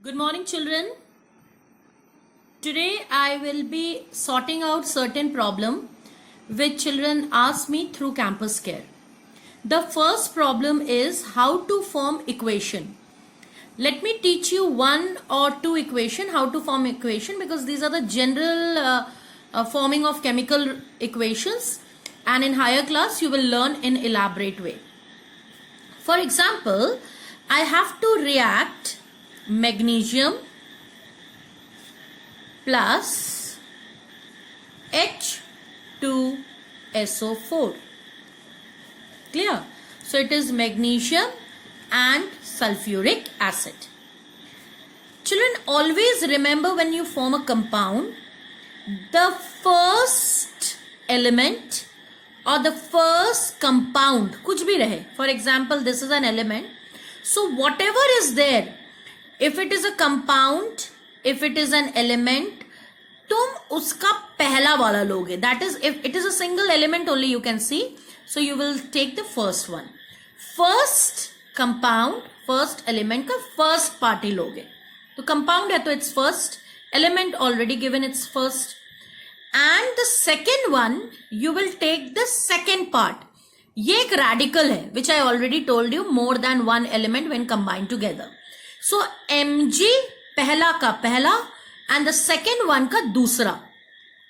Good morning, children. Today I will be sorting out certain problem which children ask me through campus care. The first problem is how to form equation. Let me teach you one or two equation, how to form equation, because these are the general forming of chemical equations, and in higher class you will learn in elaborate way. For example, I have to react magnesium plus H2SO4. Clear? So it is magnesium and sulfuric acid. Children, always remember when you form a compound, the first element or the first compound, कुछ भी रहे. For example, this is an element. So whatever is there, if it is a compound, if it is an element, तुम उसका पहला वाला लोगे. That is, if it is a single element only you can see. So you will take the first one. First compound, first element का first part ही लोगे. तो compound है तो it's first, element already given it's first. And the second one, you will take the second part. ये एक radical है, which I already told you, more than one element when combined together. So Mg पहला का पहला and the second one का दूसरा.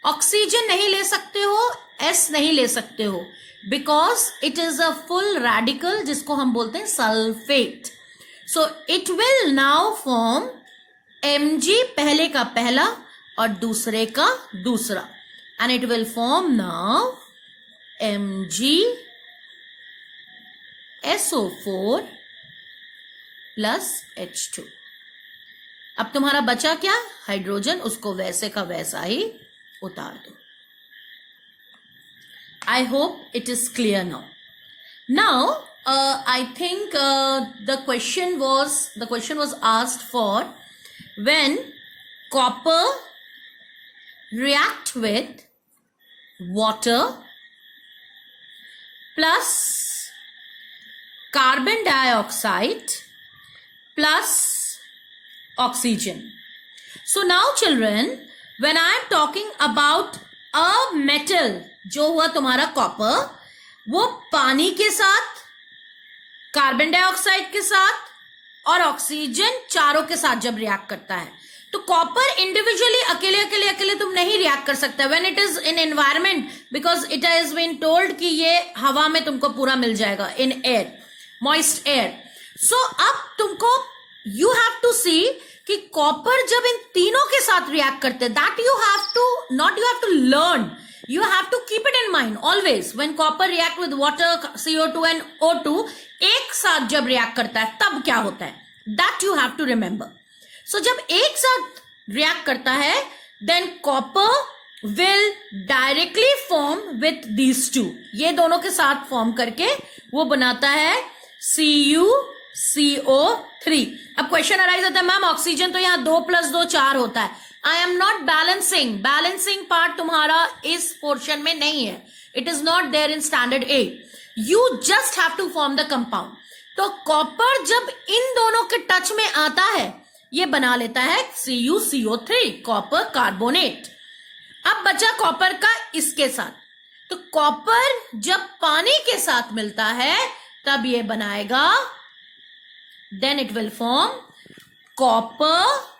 Oxygen नहीं ले सकते हो, S नहीं ले सकते हो, because it is a full radical जिसको हम बोलते हैं sulfate. So it will now form Mg पहले का पहला और दूसरे का दूसरा, and it will form now MgSO4 plus H2. अब तुम्हारा बचा क्या? हाइड्रोजन, उसको वैसे का वैसा ही उतार दो. I hope it is clear now. Now, I think the question was asked for when copper react with water plus carbon dioxide plus oxygen. So now children, when I am talking about a metal, जो हुआ तुम्हारा copper, वो पानी के साथ, carbon dioxide के साथ और ऑक्सीजन चारों के साथ जब रिएक्ट करता है, तो कॉपर इंडिविजुअली अकेले तुम नहीं रिएक्ट कर सकता when it is in environment, because it has been told कि ये हवा में तुमको पूरा मिल जाएगा, in air, moist air. So अब तुमको यू हैव टू सी कि कॉपर जब इन तीनों के साथ रिएक्ट करते, that you have to not, you have to learn, you have to keep it in mind always. When copper react with water, CO2 and O2, एक साथ जब react करता है तब क्या होता है, that you have to remember. So जब एक साथ react करता है, then copper will directly form with these two. ये दोनों के साथ form करके वो बनाता है CuCO3. अब क्वेश्चन अराइज होता है, मैम ऑक्सीजन तो यहाँ 2 + 2 4 होता है. I am not balancing part तुम्हारा इस पोर्शन में नहीं है. It is not there in standard 8. You just have to form the compound. तो कॉपर जब इन दोनों के टच में आता है, ये बना लेता है CuCO3, कॉपर कार्बोनेट. अब बचा कॉपर का इसके साथ, तो कॉपर जब पानी के साथ मिलता है तब ये बनाएगा, then it will form copper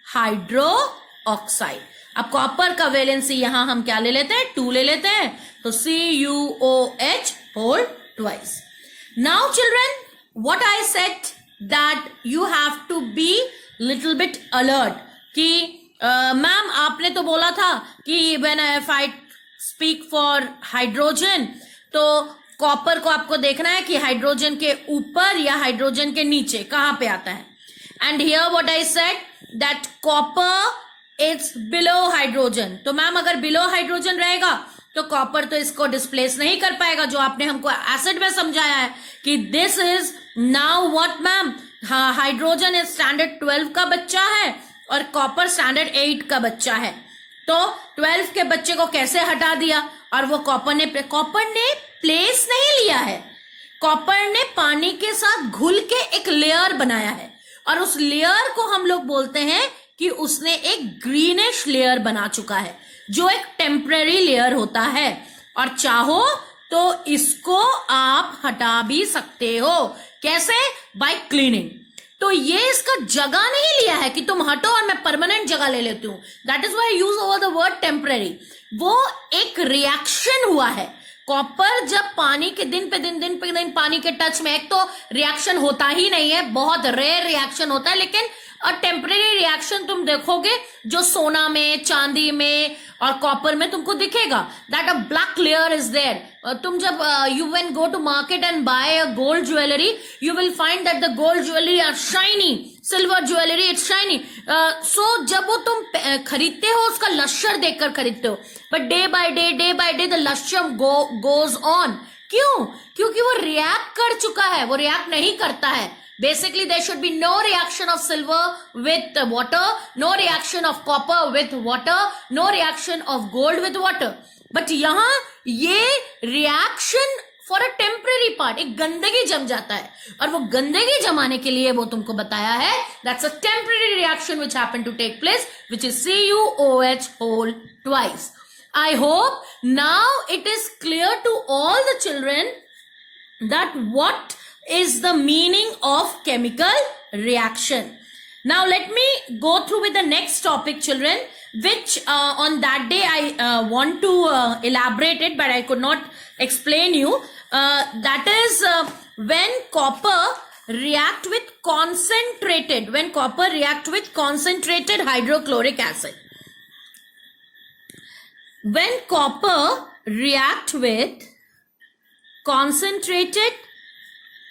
hydroxide. अब कॉपर का वैलेंसी यहां हम क्या ले लेते हैं, 2 ले लेते हैं, तो CuOH whole twice. Now children, what I said that you have to be little bit alert कि मैम आपने तो बोला था कि when if I speak for hydrogen, तो कॉपर को आपको देखना है कि हाइड्रोजन के ऊपर या हाइड्रोजन के नीचे कहां पे आता है. And here what I said that copper is below hydrogen. तो मैम अगर below hydrogen रहेगा तो कॉपर तो इसको डिस्प्लेस नहीं कर पाएगा, जो आपने हमको एसिड में समझाया है कि this is now what ma'am, hydrogen is standard 12 का बच्चा है और कॉपर स्टैंडर्ड 8 का बच्चा है. तो 12 के बच्चे को कैसे हटा दिया, और वो कॉपर ने प्लेस नहीं लिया है, कॉपर ने पानी के साथ घुल के एक लेयर बनाया है. और उस लेयर को हम लोग बोलते हैं कि उसने एक ग्रीनिश लेयर बना चुका है, जो एक टेम्पररी लेयर होता है, और चाहो तो इसको आप हटा भी सकते हो। कैसे? Bye cleaning. तो ये इसका जगह नहीं लिया है कि तुम हटो और मैं परमानेंट जगह ले लेती हूं। That is why use over the word temporary. वो एक रिएक्शन हुआ है। कॉपर जब पानी के दिन पे दिन पानी के टच में, एक तो रिएक्शन होता ही नहीं है, बहुत रेयर रिएक्शन होता है, लेकिन टेम्परेरी रिएक्शन तुम देखोगे जो सोना में, चांदी में और कॉपर में तुमको दिखेगा, that a black layer is there. तुम जब you when go to market and buy a gold jewellery, you will find that the gold jewellery are shiny, silver jewellery it's shiny. So जब वो तुम खरीदते हो उसका लश्यर देखकर खरीदते हो, but day by day the lustre goes on. क्यों? क्योंकि वो रिएक्ट कर चुका है, वो रिएक्ट नहीं करता है। Basically, there should be no reaction of silver with water, no reaction of copper with water, no reaction of gold with water. But यहाँ ये reaction for a temporary part, एक गंदगी जम जाता है, और वो गंदगी जमाने के लिए वो तुमको बताया है that's a temporary reaction which happened to take place, which is CuOH whole twice. I hope now it is clear to all the children that what is the meaning of chemical reaction. Now let me go through with the next topic, children, which on that day I want to elaborate it, but I could not explain you. That is when copper react with concentrated hydrochloric acid. When copper react with concentrated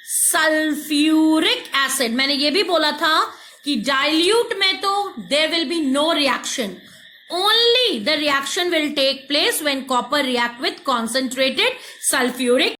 sulphuric acid, मैंने ये भी बोला था कि dilute में तो there will be no reaction, only the reaction will take place when copper react with concentrated sulphuric